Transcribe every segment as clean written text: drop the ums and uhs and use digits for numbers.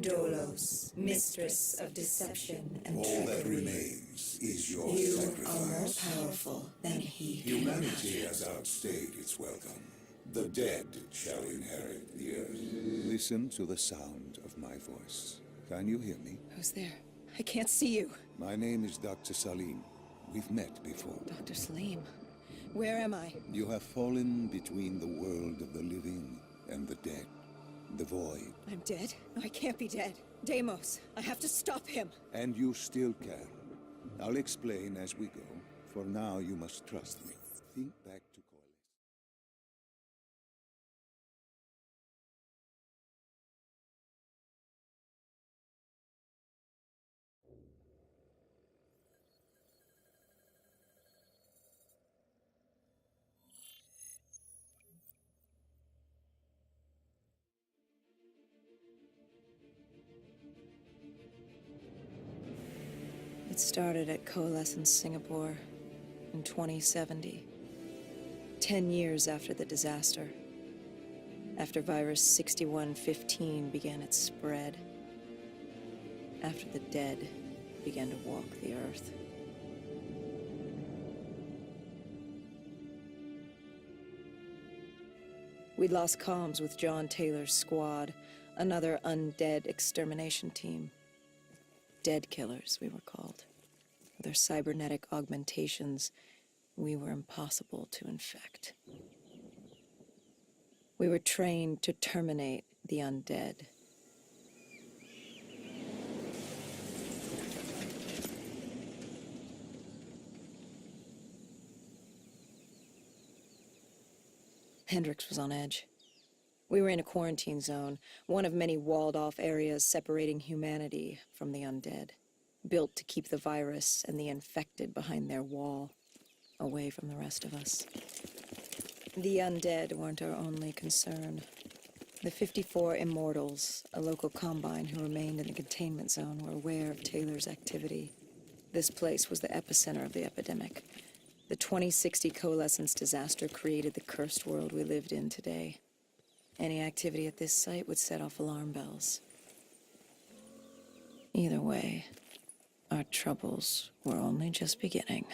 Dolos, mistress of deception and All trickery. that remains is your You sacrifice. are more powerful than he can Humanity imagine. has outstayed its welcome. The dead shall inherit the earth. Listen to the sound of my voice. Can you hear me? Who's there? I can't see you. My name is Dr. Salim. We've met before. Dr. Salim. Where am I? You have fallen between the world of the living and the dead. The void. I'm dead? No, I can't be dead. Deimos, I have to stop him. And you still can. I'll explain as we go. For now, you must trust me. Think back to Coilus. It started at Coalescence Singapore in 2070. 10 years after the disaster. After virus 6115 began its spread. After the dead began to walk the earth. We'd lost comms with John Taylor's squad, another undead extermination team. Dead killers, we were called. With our cybernetic augmentations, we were impossible to infect. We were trained to terminate the undead. Hendricks was on edge. We were in a quarantine zone, one of many walled-off areas separating humanity from the undead, built to keep the virus and the infected behind their wall, away from the rest of us. The undead weren't our only concern. The 54 Immortals, a local combine who remained in the containment zone, were aware of Taylor's activity. This place was the epicenter of the epidemic. The 2060 Coalescence disaster created the cursed world we lived in today. Any activity at this site would set off alarm bells. Either way, our troubles were only just beginning.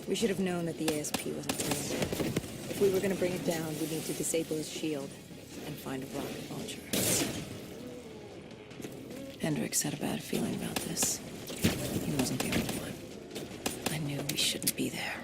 We should have known that the ASP wasn't trained. If we were going to bring it down, we'd need to disable his shield and find a rocket launcher. Hendricks had a bad feeling about this. He wasn't the only one. I knew we shouldn't be there.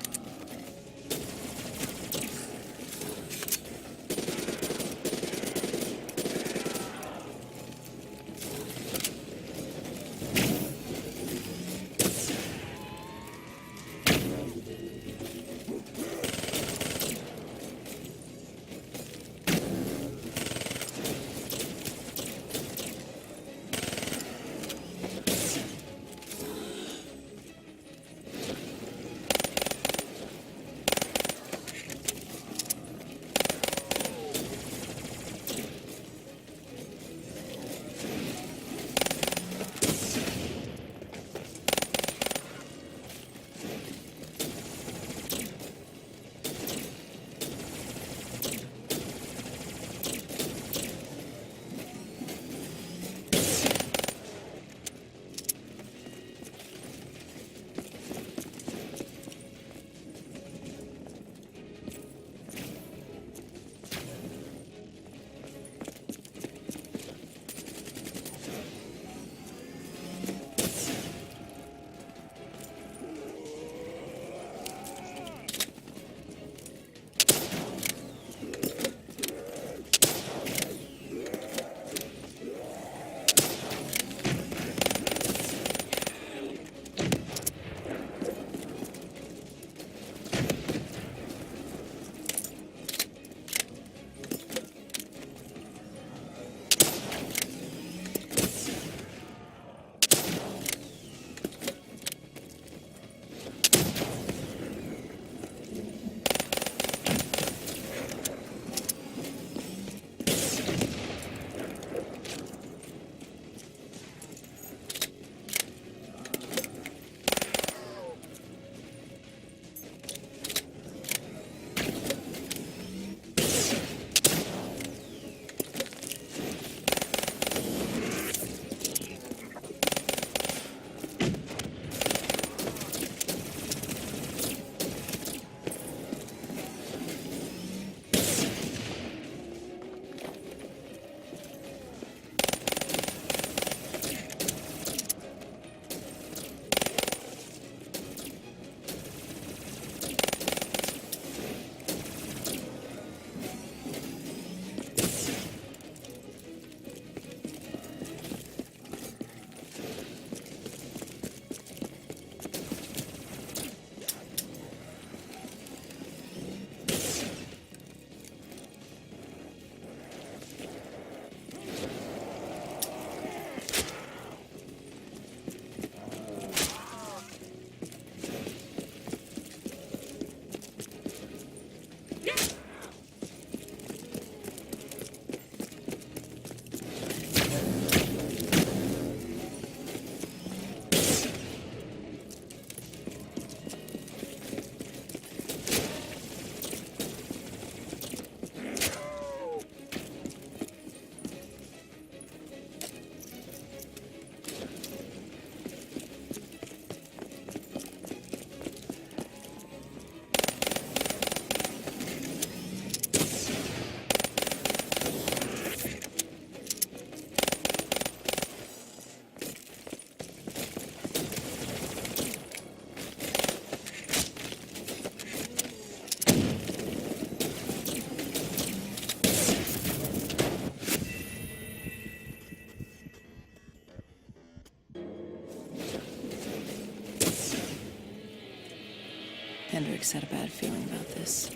Hendricks had a bad feeling about this.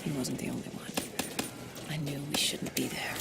He wasn't the only one. I knew we shouldn't be there.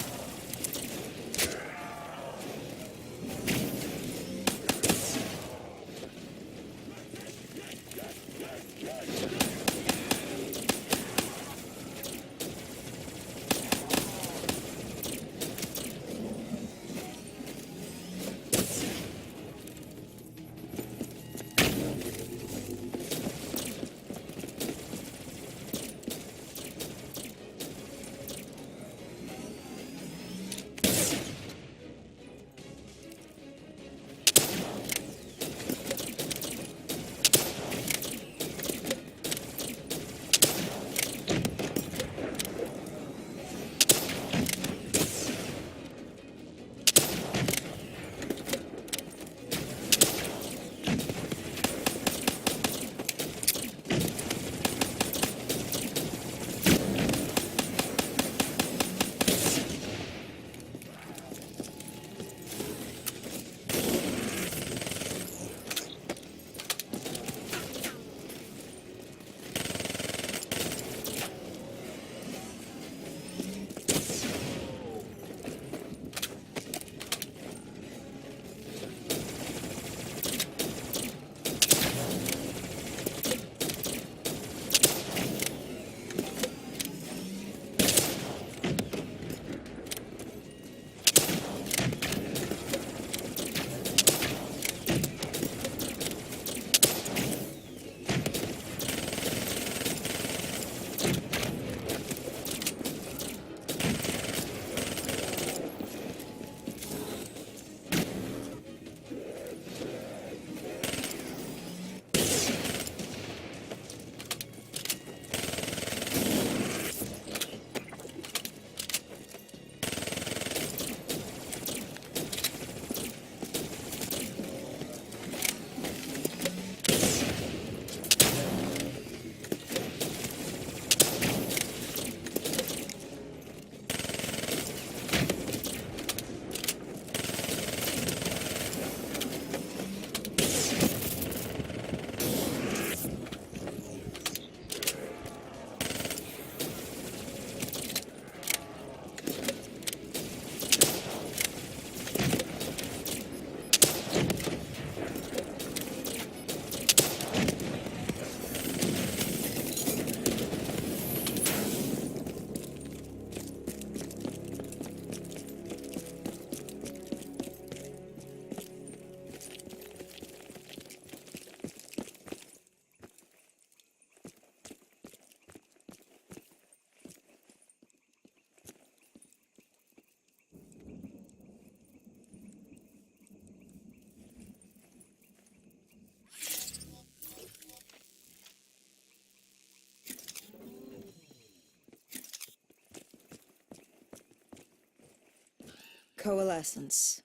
Coalescence.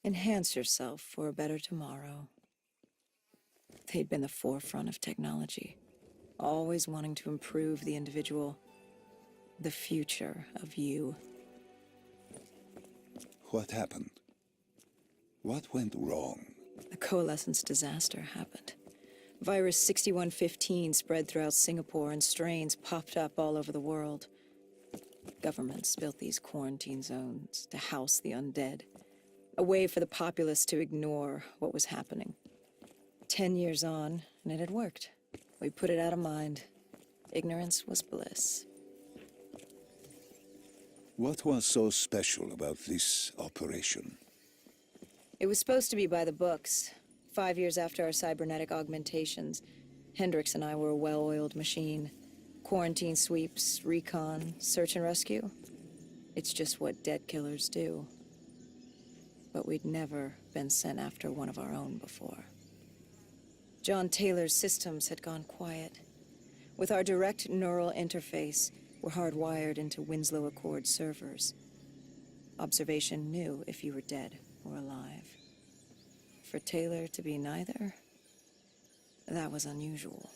Enhance yourself for a better tomorrow. They'd been the forefront of technology, always wanting to improve the individual, the future of you. What happened? What went wrong? The Coalescence disaster happened. Virus 6115 spread throughout Singapore and strains popped up all over the world. Governments built these quarantine zones to house the undead, a way for the populace to ignore what was happening. 10 years on, and it had worked. We put it out of mind. Ignorance was bliss. What was so special about this operation? It was supposed to be by the books. 5 years after our cybernetic augmentations, Hendricks and I were a well-oiled machine. Quarantine sweeps, recon, search and rescue. It's just what dead killers do. But we'd never been sent after one of our own before. John Taylor's systems had gone quiet. With our direct neural interface, we're hardwired into Winslow Accord servers. Observation knew if you were dead or alive. For Taylor to be neither, that was unusual.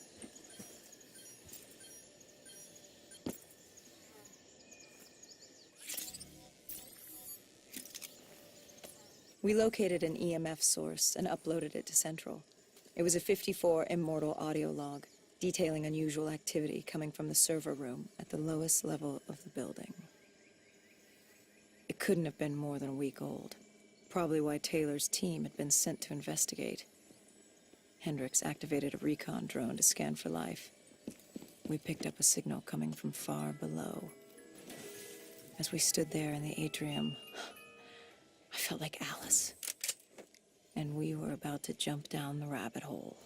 We located an EMF source and uploaded it to Central. It was a 54 immortal audio log, detailing unusual activity coming from the server room at the lowest level of the building. It couldn't have been more than a week old, probably why Taylor's team had been sent to investigate. Hendricks activated a recon drone to scan for life. We picked up a signal coming from far below. As we stood there in the atrium, I felt like Alice. And we were about to jump down the rabbit hole.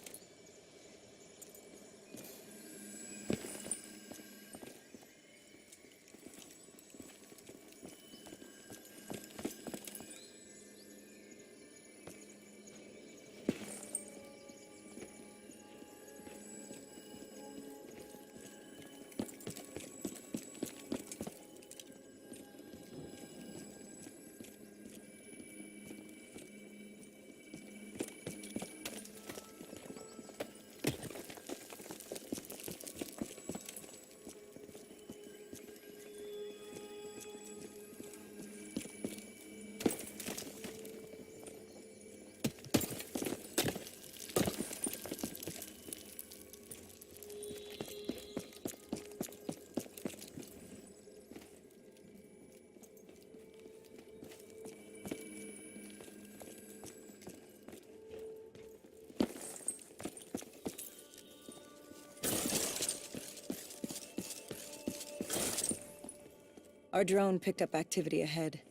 Our drone picked up activity ahead.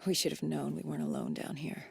We should have known we weren't alone down here.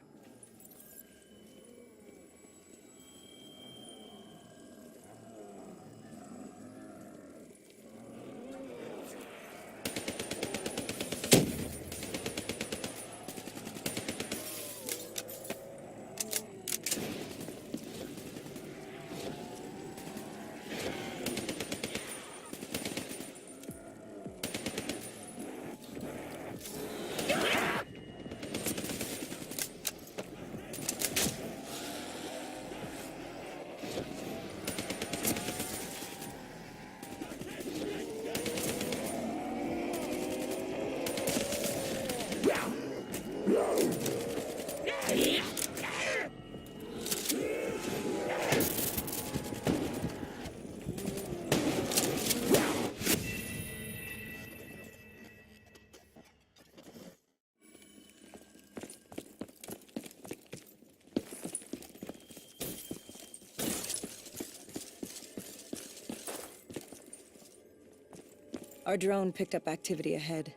Our drone picked up activity ahead.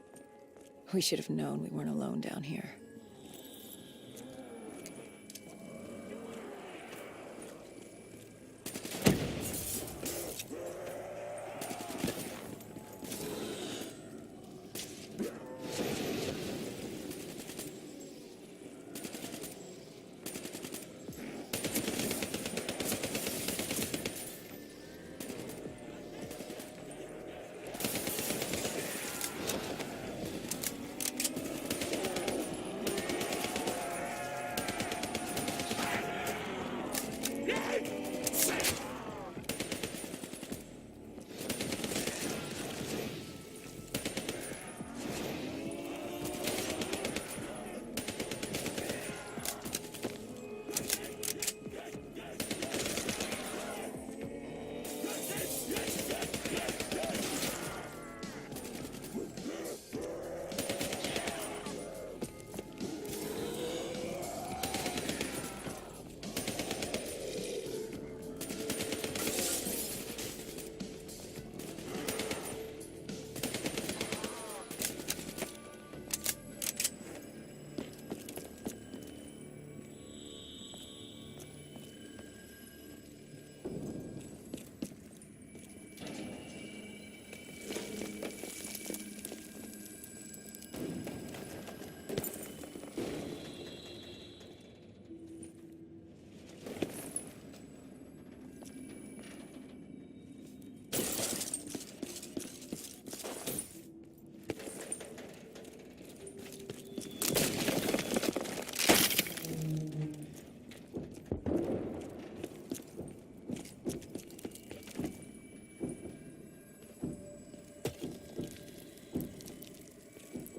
We should have known we weren't alone down here.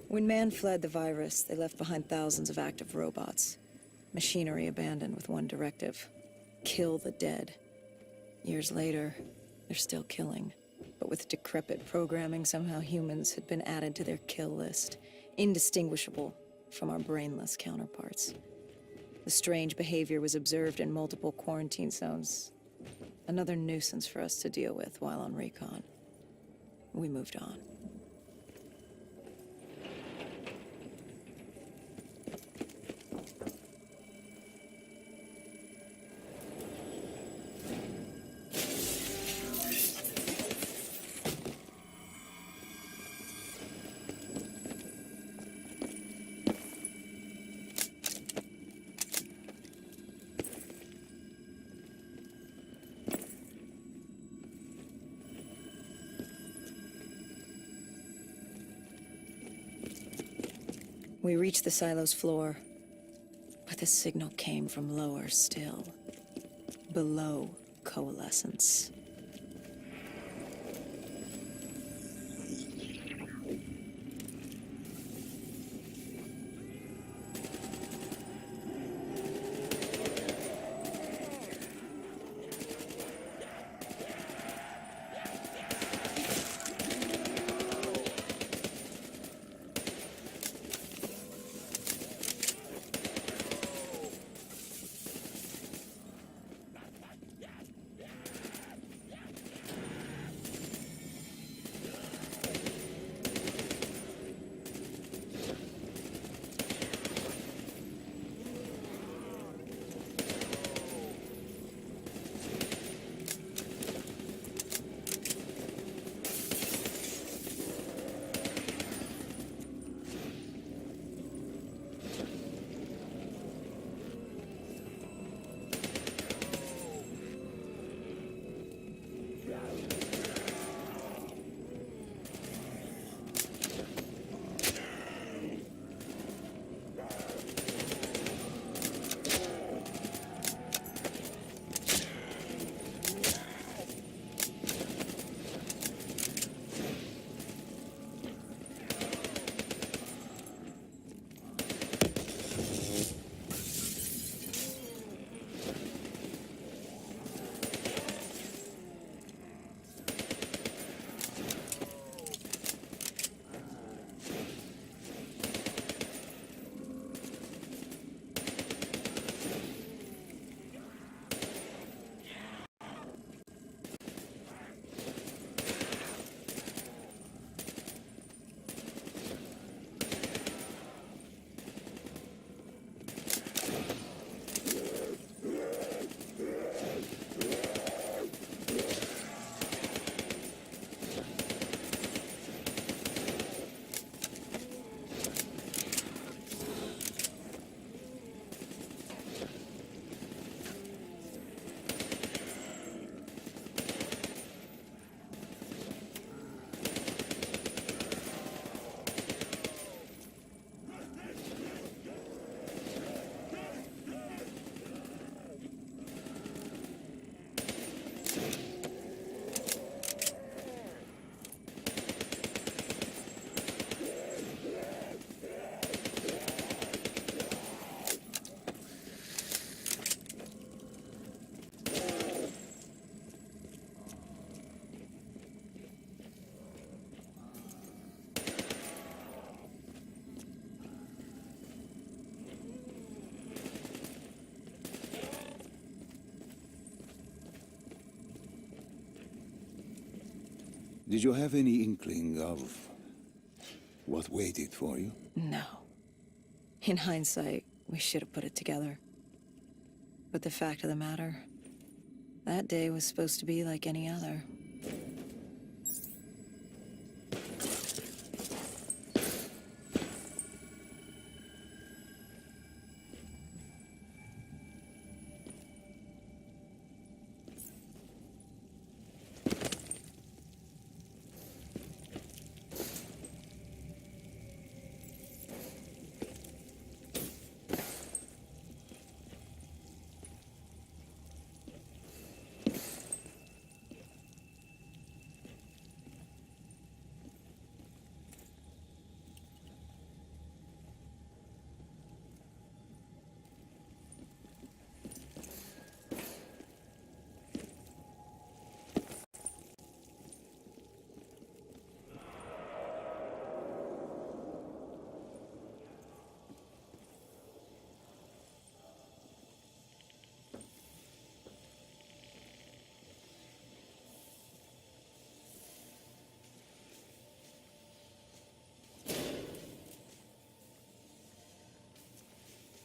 When man fled the virus, they left behind thousands of active robots. Machinery abandoned with one directive: kill the dead. Years later, They're still killing. But with decrepit programming, somehow humans had been added to their kill list, indistinguishable from our brainless counterparts. The strange behavior was observed in multiple quarantine zones. Another nuisance for us to deal with while on recon. We moved on. We reached the silo's floor, but the signal came from lower still, below coalescence. Did you have any inkling of what waited for you? No. In hindsight, we should have put it together. But the fact of the matter, that day was supposed to be like any other.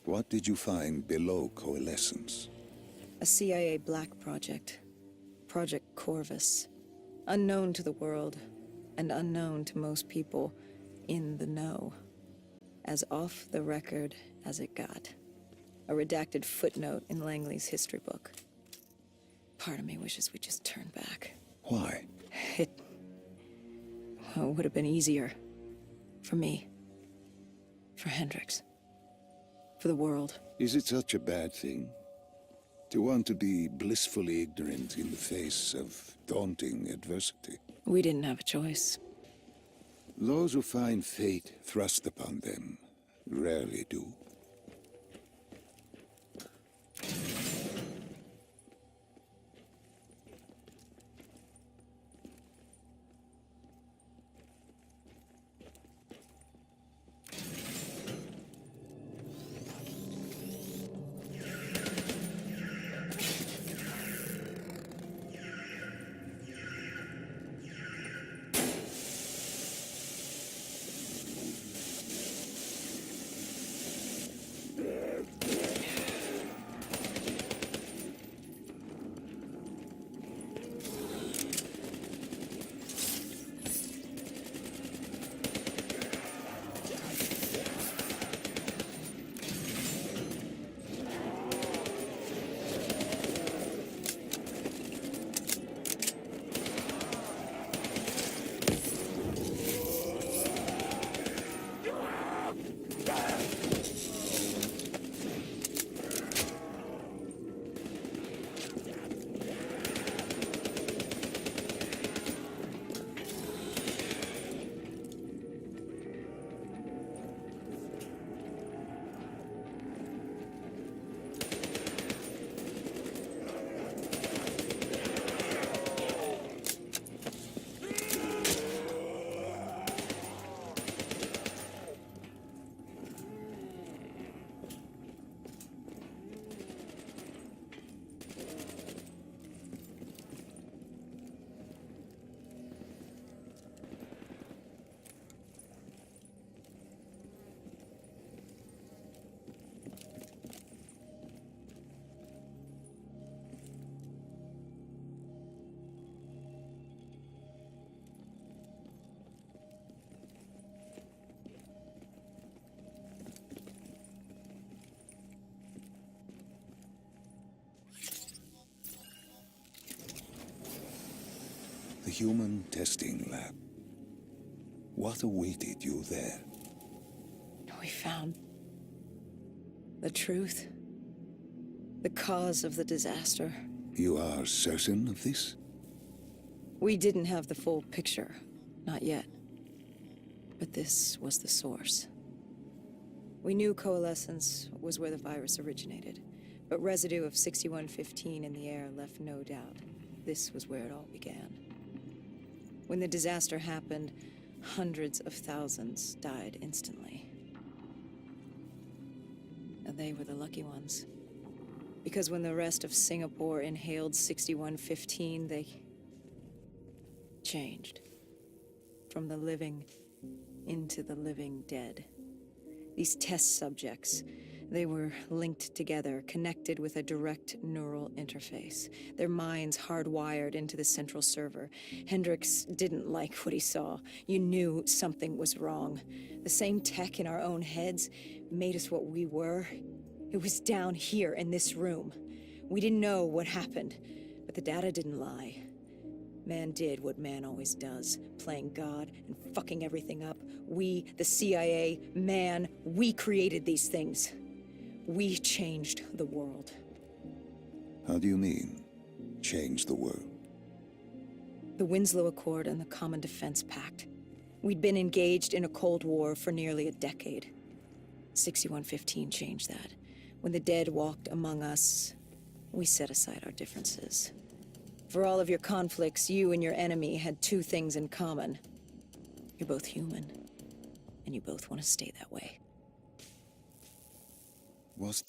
What did you find below Coalescence? A CIA black project. Project Corvus. Unknown to the world, and unknown to most people in the know. As off the record as it got. A redacted footnote in Langley's history book. Part of me wishes we just turned back. Why? It would have been easier. For me. For Hendricks. For the world. Is it such a bad thing? To want to be blissfully ignorant in the face of daunting adversity? We didn't have a choice. Those who find fate thrust upon them rarely do. The human testing lab. What awaited you there? We found the truth. The cause of the disaster. You are certain of this? We didn't have the full picture. Not yet. But this was the source. We knew Coalescence was where the virus originated, but residue of 6115 in the air left no doubt. This was where it all began. When the disaster happened, hundreds of thousands died instantly. And they were the lucky ones. Because when the rest of Singapore inhaled 6115, they changed. From the living into the living dead. These test subjects, they were linked together, connected with a direct neural interface. Their minds hardwired into the central server. Hendricks didn't like what he saw. You knew something was wrong. The same tech in our own heads made us what we were. It was down here in this room. We didn't know what happened, but the data didn't lie. Man did what man always does, playing God and fucking everything up. We, the CIA, man, we created these things. We changed the world. How do you mean, change the world? The Winslow Accord and the Common Defense Pact. We'd been engaged in a Cold War for nearly a decade. 6115 changed that. When the dead walked among us, we set aside our differences. For all of your conflicts, you and your enemy had two things in common. You're both human, and you both want to stay that way. Was